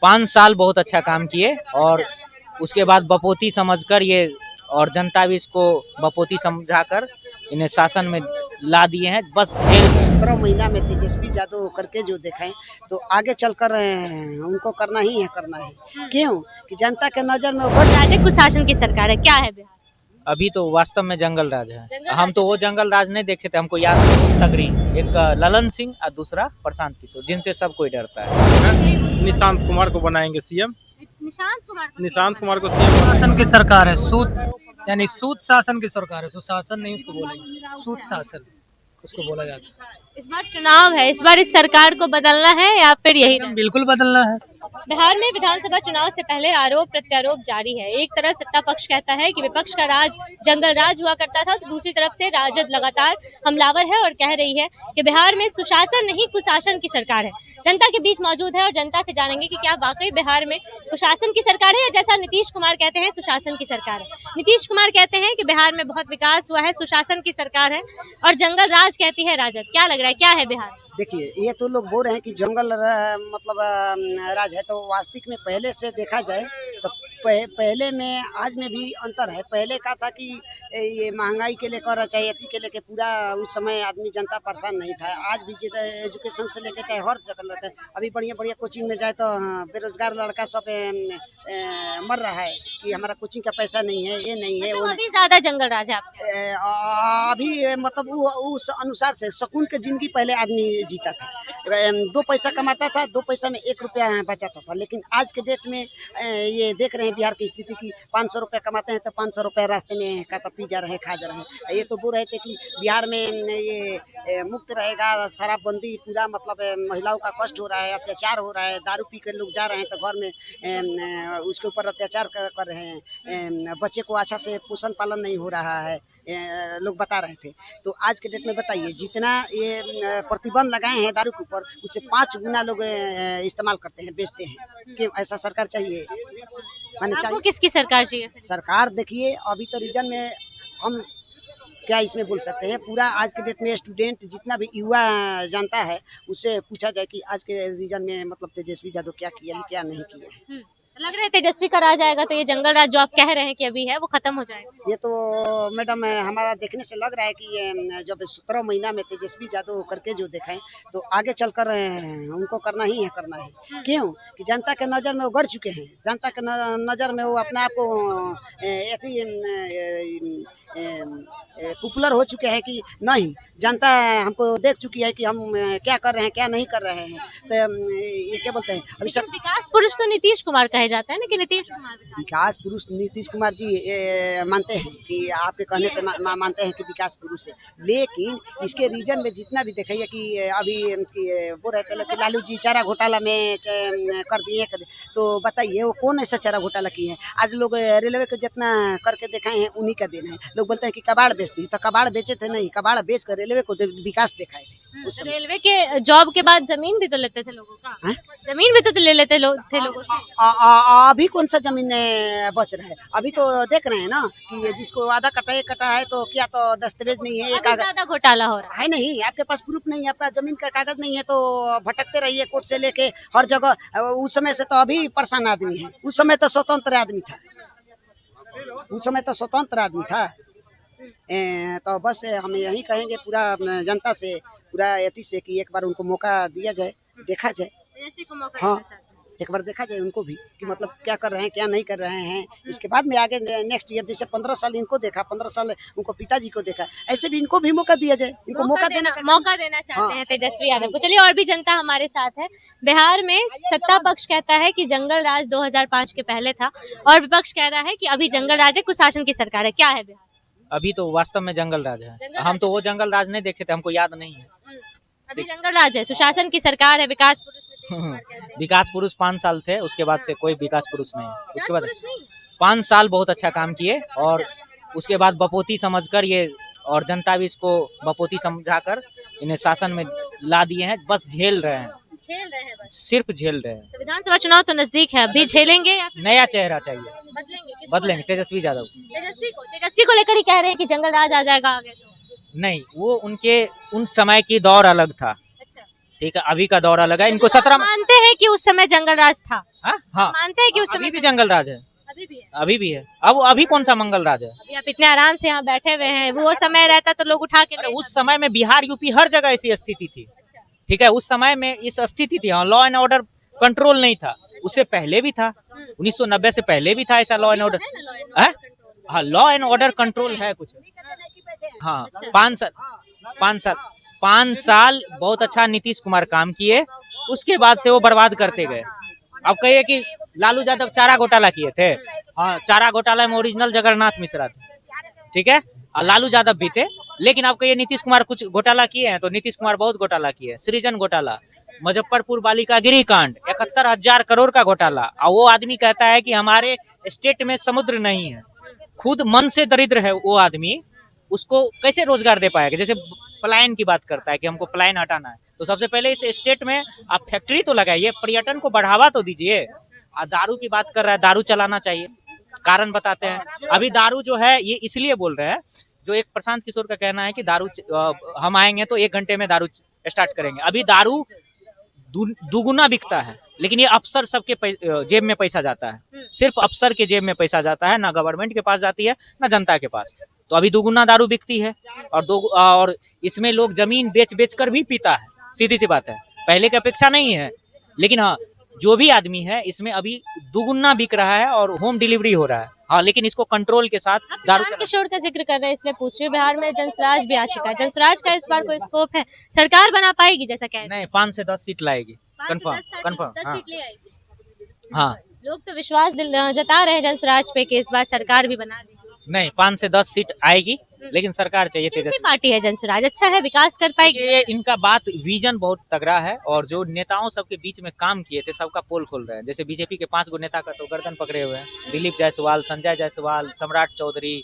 5 साल बहुत अच्छा काम किए और उसके बाद बपोती समझकर ये और जनता भी इसको बपोती समझाकर इन्हें शासन में ला दिए हैं। बस जेल 17 महीना में तेजस्वी यादव करके जो देखें तो आगे चलकर उनको करना ही है, करना है। क्यों कि जनता के नजर में वो राजग कुशासन की सरकार है, क्या है बिहार? अभी तो वास्तव में जंगल राज है। जंगल हम राज तो वो जंगल राज नहीं देखे थे, हमको याद है तगड़ी, एक ललन सिंह और दूसरा प्रशांत किशोर, जिनसे सब कोई डरता है। निशांत कुमार को बनाएंगे सीएम। निशांत कुमार को सीएम शासन की सरकार है, सूद यानी सूद शासन की सरकार है। सुशासन नहीं उसको बोलेंगे, सूद शासन उसको बोला जाता है। इस बार चुनाव है, इस बार इस सरकार को बदलना है या फिर यही रहना? बिल्कुल बदलना है। बिहार में विधानसभा चुनाव से पहले आरोप प्रत्यारोप जारी है। एक तरफ सत्ता पक्ष कहता है कि विपक्ष का राज जंगल राज हुआ करता था, तो दूसरी तरफ से राजद लगातार हमलावर है और कह रही है कि बिहार में सुशासन नहीं कुशासन की सरकार है। जनता के बीच मौजूद है और जनता से जानेंगे कि क्या वाकई बिहार में कुशासन की सरकार है या जैसा नीतीश कुमार कहते हैं सुशासन की सरकार है। नीतीश कुमार कहते हैं कि बिहार में बहुत विकास हुआ है, सुशासन की सरकार है, और जंगल राज कहती है राजद। क्या लग रहा है, क्या है बिहार? देखिए, ये तो लोग बोल रहे हैं कि जंगल मतलब राज है, तो वास्तविक में पहले से देखा जाए तो पहले में आज में भी अंतर है। पहले का था कि ये महंगाई के लेकर चाहे अति के लेकर पूरा उस समय आदमी जनता परेशान नहीं था। आज भी एजुकेशन से लेकर चाहे हर जगह लेकर अभी बढ़िया बढ़िया कोचिंग में जाए तो बेरोजगार लड़का सब मर रहा है कि हमारा कोचिंग का पैसा नहीं है, ये नहीं है, वो अभी ज्यादा जंगल राज है अभी मतलब उस अनुसार से सुकून की जिंदगी पहले आदमी जीता था। 2 पैसा कमाता था, 2 पैसा में 1 रुपया बचाता था। लेकिन आज के डेट में ये देख रहे हैं बिहार की स्थिति की 500 रुपया कमाते हैं तो 500 रुपया रास्ते में का तो पी जा रहे हैं, खा जा रहे हैं। ये तो बोल रहे थे कि बिहार में ये मुक्त रहेगा, शराबबंदी पूरा मतलब महिलाओं का कष्ट हो रहा है, अत्याचार हो रहा है, दारू पी कर लोग जा रहे हैं तो घर में उसके ऊपर अत्याचार कर रहे हैं, बच्चे को अच्छा से पोषण पालन नहीं हो रहा है, लोग बता रहे थे। तो आज के डेट में बताइए, जितना ये प्रतिबंध लगाए हैं दारू के ऊपर, उससे 5 गुना लोग इस्तेमाल करते हैं, बेचते हैं। क्यों ऐसा सरकार चाहिए? आपको किसकी सरकार चाहिए? सरकार देखिए, अभी तो रीजन में हम क्या इसमें बोल सकते हैं, पूरा आज के डेट में स्टूडेंट जितना भी युवा जानता है उससे पूछा जाए कि आज के रीजन में मतलब तेजस्वी यादव क्या किया है, क्या नहीं किया है। लग रहा है तेजस्वी का राज आएगा तो ये जंगल राज जो आप कह रहे हैं कि अभी है वो खत्म हो जाएगा। ये तो मैडम हमारा देखने से लग रहा है कि ये जब 17 महीना में तेजस्वी यादव करके जो देखें तो आगे चलकर उनको करना ही है, करना है। क्यों कि जनता के नज़र में वो गड़ चुके हैं, जनता के नज़र में वो अपने आप को पॉपुलर हो चुके हैं कि नहीं, जनता हमको देख चुकी है कि हम क्या कर रहे हैं, क्या नहीं कर रहे हैं। तो ये क्या बोलते हैं अभी सब विकास पुरुष तो नीतीश कुमार कहे जाता है ना, कि नीतीश कुमार विकास पुरुष नीतीश कुमार जी मानते हैं कि आपके कहने से मानते हैं कि विकास पुरुष है। लेकिन इसके रीजन में जितना भी देखिए कि अभी वो रहते हैं कि लालू जी चारा घोटाला में कर दिए, तो बताइए वो कौन ऐसा चारा घोटाला किए हैं? आज लोग रेलवे को जितना करके दिखाए हैं उन्हीं का देना है। लोग बोलते हैं कि कबाड़ बेचती है, तो कबाड़ बेचे थे नहीं, कबाड़ बेच कर रेलवे को विकास दिखाए थे। रेलवे के जॉब के बाद जमीन भी तो लेते थे लोगों का, जमीन भी तो ले लेते थे लोगों से। अभी कौन सा जमीन बच रहा है? अभी तो देख रहे हैं ना कि जिसको आधा कटा है तो क्या तो दस्तावेज नहीं है, ज्यादा घोटाला हो रहा है नहीं, आपके पास प्रूफ नहीं है, आपका जमीन का कागज नहीं है तो भटकते रहिए कोर्ट से लेके हर जगह। उस समय से तो अभी परेशान आदमी है, उस समय तो स्वतंत्र आदमी था, उस समय तो स्वतंत्र आदमी था। तो बस हम यही कहेंगे पूरा जनता से, पूरा एथी से कि एक बार उनको मौका दिया जाए, देखा जाए। हाँ, एक बार देखा जाए उनको भी कि मतलब क्या कर रहे हैं, क्या नहीं कर रहे हैं। इसके बाद में आगे नेक्स्ट ईयर जैसे 15 साल इनको देखा, 15 साल उनको पिताजी को देखा, ऐसे भी इनको भी मौका दिया जाए। इनको मौका देना चाहते हैं तेजस्वी यादव को। चलिए, और भी जनता हमारे साथ है। बिहार में सत्ता पक्ष कहता है कि जंगल राज 2005 के पहले था और विपक्ष कह रहा है कि अभी जंगल राज है, कुशासन की सरकार है। क्या है बिहार? अभी तो वास्तव में जंगल राज है। हम तो वो जंगल राज नहीं देखे थे, हमको याद नहीं है। अभी जंगल राज है, सुशासन की सरकार है, विकास पुरुष विकास पुरुष 5 साल थे, उसके बाद से कोई विकास पुरुष नहीं। उसके बाद 5 साल बहुत अच्छा काम किए और उसके बाद बपोती समझकर ये और जनता भी इसको बपोती समझाकर इन्हें शासन में ला दिए हैं। बस झेल रहे हैं, सिर्फ झेल रहे हैं। तो विधानसभा चुनाव तो नजदीक है, अभी झेलेंगे या नया चेहरा चाहिए? बदलेंगे तेजस्वी यादव। तेजस्वी को लेकर ही कह रहे हैं कि जंगल राज आ जाएगा आगे। तो नहीं, वो उनके उन समय की दौर अलग था। ठीक है, अभी का दौर अलग है। इनको 17 मानते हैं कि उस समय जंगल राज था। हाँ हाँ, मानते हैं कि उस अभी समय भी जंगल राज है, अभी भी है? अभी भी है। अब अभी कौन सा मंगल राज है? अभी आप इतने आराम से यहाँ बैठे हुए हैं, वो समय रहता तो लोग उठा के अरे ले उस समय में बिहार यूपी हर जगह ऐसी स्थिति थी, ठीक है, उस समय में इस स्थिति थी, लॉ एंड ऑर्डर कंट्रोल नहीं था, उससे पहले भी था, 1990 से पहले भी था ऐसा लॉ एंड ऑर्डर। हाँ, लॉ एंड ऑर्डर कंट्रोल है कुछ। हाँ, 5 साल बहुत अच्छा नीतीश कुमार काम किए, उसके बाद से वो बर्बाद करते गए। अब कहिए कि लालू यादव चारा घोटाला किए थे, हाँ, चारा घोटाला में ओरिजिनल जगन्नाथ मिश्रा थे, ठीक है, और लालू यादव भी थे। लेकिन अब कहिए नीतीश कुमार कुछ घोटाला किए हैं, तो नीतीश कुमार बहुत घोटाला किए, सृजन घोटाला, मुजफ्फरपुर बालिका गृह कांड, 71,000 करोड़ का घोटाला। और वो आदमी कहता है कि हमारे स्टेट में समुद्र नहीं है, खुद मन से दरिद्र है वो आदमी, उसको कैसे रोजगार दे पाएगा? जैसे पलायन की बात करता है कि हमको पलायन हटाना है, तो सबसे पहले इस स्टेट में आप फैक्ट्री तो लगाइए, पर्यटन को बढ़ावा तो दीजिए। और दारू की बात कर रहा है, दारू चलाना चाहिए, कारण बताते हैं। अभी दारू जो है ये इसलिए बोल रहे हैं, जो एक प्रशांत किशोर का कहना है कि दारू हम आएंगे तो 1 घंटे में दारू स्टार्ट करेंगे। अभी दारू दुगुना बिकता है, लेकिन ये अफसर सबके जेब में पैसा जाता है, सिर्फ अफसर के जेब में पैसा जाता है, ना गवर्नमेंट के पास जाती है ना जनता के पास। तो अभी दुगुना दारू बिकती है, और इसमें लोग जमीन बेच बेच कर भी पीता है, सीधी सी बात है, पहले की अपेक्षा नहीं है। लेकिन हाँ, जो भी आदमी है इसमें अभी दुगुना बिक रहा है और होम डिलीवरी हो रहा है, हाँ, लेकिन इसको कंट्रोल के साथ दारू प्रशांत किशोर का जिक्र कर रहे हैं इसलिए पूछ रही हूँ। बिहार में जनसुराज भी आ चुका है, जनसुराज का इस बार कोई स्कोप है? सरकार बना पाएगी जैसा कह रहे हैं? नहीं, 5 से 10 सीट लाएगी, कंफर्म, 10 हाँ सीट ले आएगी। हाँ। लोग तो विश्वास जता रहे हैं जनसुराज पे कि इस बार सरकार भी बना देगी। नहीं, 5 से 10 सीट आएगी, लेकिन सरकार चाहिए कैसी तेजस्वी। पार्टी है जनसुराज? अच्छा है, विकास कर पाएगी? ये इनका बात विजन बहुत तगड़ा है, और जो नेताओं सबके बीच में काम किए थे सबका पोल खोल रहे हैं। जैसे बीजेपी के 5 गो नेता का तो गर्दन पकड़े हुए हैं, दिलीप जायसवाल, संजय जायसवाल, सम्राट चौधरी,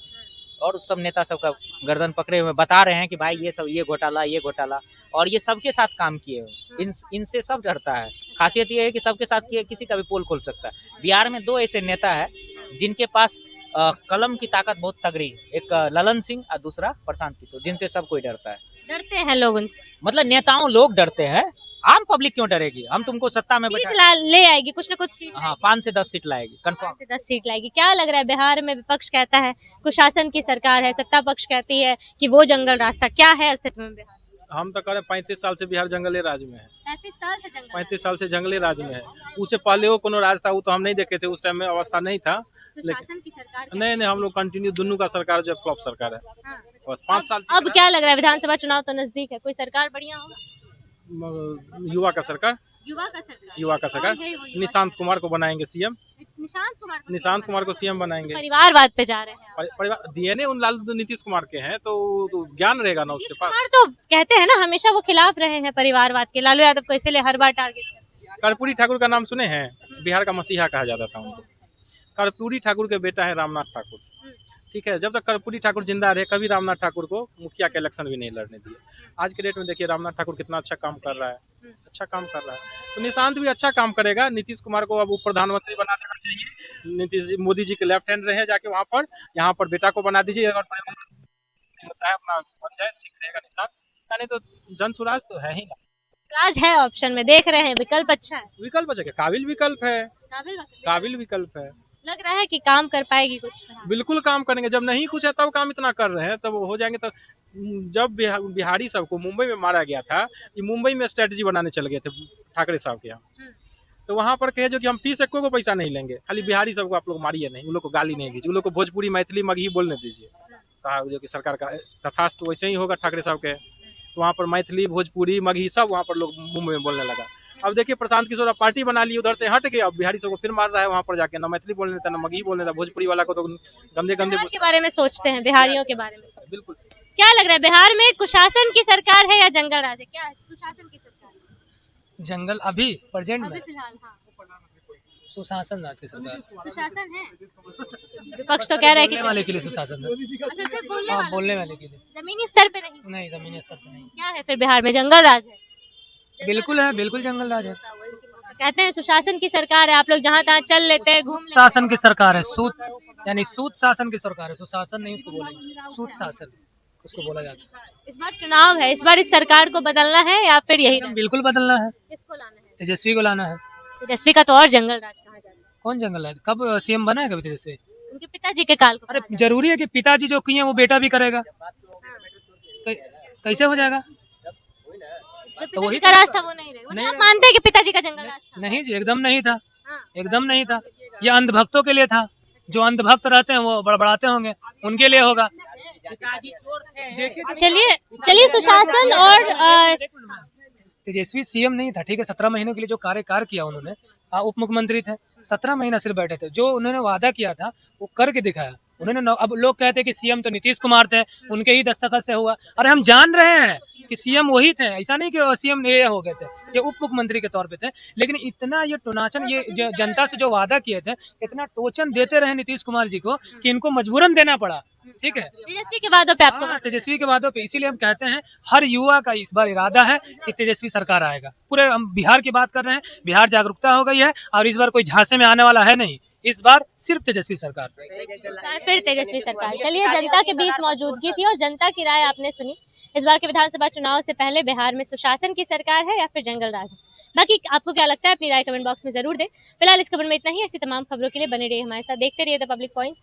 और सब नेता सबका गर्दन पकड़े हुए बता रहे हैं कि भाई ये सब ये घोटाला, और ये सबके साथ काम किए हुए, इनसे सब डरता है। खासियत ये है कि सबके साथ किए, किसी का भी पोल खोल सकता है। बिहार में 2 ऐसे नेता है जिनके पास कलम की ताकत बहुत तगड़ी, एक ललन सिंह और दूसरा प्रशांत किशोर, जिनसे सब कोई डरता है। डरते हैं लोग उनसे? मतलब नेताओं लोग डरते हैं, आम पब्लिक क्यों डरेगी? हम तुमको सत्ता में सीट बैठा, ले आएगी, कुछ ना कुछ सीट हाँ, 5 से 10 सीट लाएगी, कंफर्म। 5 से 10 सीट लाएगी। क्या लग रहा है, बिहार में विपक्ष कहता है कुशासन की सरकार है, सत्ता पक्ष कहती है कि वो जंगल रास्ता, क्या है अस्तित्व में बिहार? हम तो कह रहे 35 साल से बिहार जंगले राज में है, 35 साल से जंगल 35 साल से जंगले राज में है। उससे पहले वो कोनो राज था, वो तो हम नहीं देखे थे, उस टाइम में अवस्था नहीं था। कुशासन की सरकार कहती नहीं, हम लोग कंटिन्यू दोनों का सरकार जो फ्लॉप सरकार है, है। हाँ। बस 5 साल। अब क्या लग रहा है, विधानसभा चुनाव तो नजदीक है, कोई सरकार बढ़िया होगा? युवा का सरकार, युवा का सरकार? युवा का सरकार, कौन है वो युवा? निशांत कुमार को बनाएंगे सीएम, निशांत कुमार को सीएम बनाएंगे। परिवारवाद पे जा रहे हैं। परिवार डीएनए उन लालू नीतीश कुमार के हैं, तो ज्ञान रहेगा ना उसके नीतीश पास। कुमार तो कहते हैं ना, हमेशा वो खिलाफ रहे हैं परिवारवाद के, लालू यादव को इसीलिए हर बार टारगेट करते हैं। कर्पूरी ठाकुर का नाम सुने हैं? बिहार का मसीहा कहा जाता था उनको। कर्पूरी ठाकुर के बेटा है रामनाथ ठाकुर, ठीक है। जब तक कर्पूरी ठाकुर जिंदा रहे, कभी रामनाथ ठाकुर को मुखिया के इलेक्शन भी नहीं लड़ने दिए। आज के डेट में देखिए रामनाथ ठाकुर कितना अच्छा काम कर रहा है, अच्छा काम कर रहा है। तो निशांत भी अच्छा काम करेगा। नीतीश कुमार को अब वो प्रधानमंत्री बना देना चाहिए। नीतीश जी, मोदी जी के लेफ्ट हैंड रहे जाके वहाँ पर, यहाँ पर बेटा को बना दीजिए, अगर होता है अपना बन जाए, ठीक रहेगा निशांत। नहीं तो जनसुराज तो है ही ना। राज है ऑप्शन में, देख रहे हैं, विकल्प अच्छा है, विकल्प अच्छा, काबिल विकल्प है, काबिल विकल्प है। लग रहा है कि काम कर पाएगी कुछ? बिल्कुल काम करेंगे। जब नहीं कुछ है तब काम इतना कर रहे हैं, तब हो जाएंगे। तब जब बिहारी सबको मुंबई में मारा गया था, ये मुंबई में स्ट्रेटजी बनाने चल गए थे ठाकरे साहब के यहाँ, तो वहाँ पर कहे जो कि हम फीस एको को पैसा नहीं लेंगे, खाली बिहारी सबको आप लोग मारिए नहीं, उन लोग को गाली नहीं दीजिए, उन लोग को भोजपुरी मैथिली मगही बोलने दीजिए। कहा जो कि सरकार का तथास्तु वैसे ही होगा ठाकरे साहब के। तो वहाँ पर मैथिली भोजपुरी मगही सब वहाँ पर लोग मुंबई में बोलने लगा। अब देखिए प्रशांत किशोर पार्टी बना ली, उधर से हट गए, अब बिहारी सबको फिर मार रहा है वहाँ पर जाके। ना मैथिली बोलने देता, ना मगही बोलने देता, भोजपुरी वाला को तो गंदे बिहार के बारे में सोचते हैं, बिहारियों के बारे में। बिल्कुल। क्या लग रहा है, बिहार में कुशासन की सरकार है या जंगल राज है? क्या है, कुशासन की सरकार? जंगल अभी प्रेजेंट अभी में फिलहाल हाँ सुशासन राज की सरकार, सुशासन है। विपक्ष तो कह रहा है कि बोलने वाले के लिए सुशासन है। अच्छा, सिर्फ हाँ, बोलने वाले के लिए, जमीनी स्तर पे नहीं? नहीं जमीनी स्तर पर नहीं। क्या है फिर बिहार में, जंगल राज है? बिल्कुल है, बिल्कुल जंगल राज है। कहते हैं सुशासन की सरकार है, आप लोग जहाँ तहाँ चल लेते हैं, घूम लेते शासन की सरकार है, सूद यानी सूद शासन की सरकार है, सुशासन नहीं उसको बोलेंगे, सूद शासन उसको बोला जाता है। हैं। इस बार चुनाव है, इस बार इस सरकार को बदलना है या फिर यही रहना? बिल्कुल बदलना है, किसको लाना है? तेजस्वी को लाना है। तेजस्वी का तो और जंगल राज कहा जाता है। कौन जंगल है? कब सीएम बना है कभी तेजस्वी? उनके पिताजी के काल को अरे कहा जाता जरूरी है कि पिताजी जो किए हैं वो बेटा भी करेगा? कैसे हो जाएगा? है। जो तो वही पिताजी का राज था वो नहीं रहे, मतलब नहीं आप रहे। मानते हैं कि पिताजी का जंगल राज था? नहीं जी, एकदम नहीं था, हाँ। एकदम नहीं था। ये अंधभक्तों के लिए था। जो अंधभक्त रहते हैं वो बड़बड़ाते होंगे, उनके लिए होगा। देखिए चलिए सुशासन और तेजस्वी सीएम नहीं था, ठीक है। 17 महीनों के लिए जो कार्यकाल किया उन्होंने, उप मुख्यमंत्री थे, 17 महीना सिर्फ बैठे थे। जो उन्होंने वादा किया था वो करके दिखाया उन्होंने। अब लोग कहते हैं कि सीएम तो नीतीश कुमार थे, उनके ही दस्तखत से हुआ। अरे हम जान रहे हैं कि सीएम वही थे, ऐसा नहीं कि सीएम ये हो गए थे, ये उप मुख्यमंत्री के तौर पे थे। लेकिन इतना ये टोनाचन, ये जनता से जो वादा किए थे, इतना टोचन देते रहे नीतीश कुमार जी को कि इनको मजबूरन देना पड़ा, ठीक है। तेजस्वी के वादों पे आपको हाँ, तेजस्वी के वादों पे, इसीलिए हम कहते हैं हर युवा का इस बार इरादा है कि तेजस्वी सरकार आएगा। पूरे हम बिहार की बात कर रहे हैं, बिहार जागरूकता हो गई है और इस बार कोई झांसे में आने वाला है नहीं। इस बार सिर्फ तेजस्वी सरकार। फिर तेजस्वी सरकार। चलिए, जनता के बीच मौजूदगी थी और जनता की राय आपने सुनी। इस बार के विधानसभा चुनाव से पहले बिहार में सुशासन की सरकार है या फिर जंगल राज? बाकी आपको क्या लगता है अपनी राय कमेंट बॉक्स में जरूर दें। फिलहाल इस खबर में इतना ही। ऐसी तमाम खबरों के लिए बने रहिए हमारे साथ, देखते रहिए द पब्लिक पॉइंट।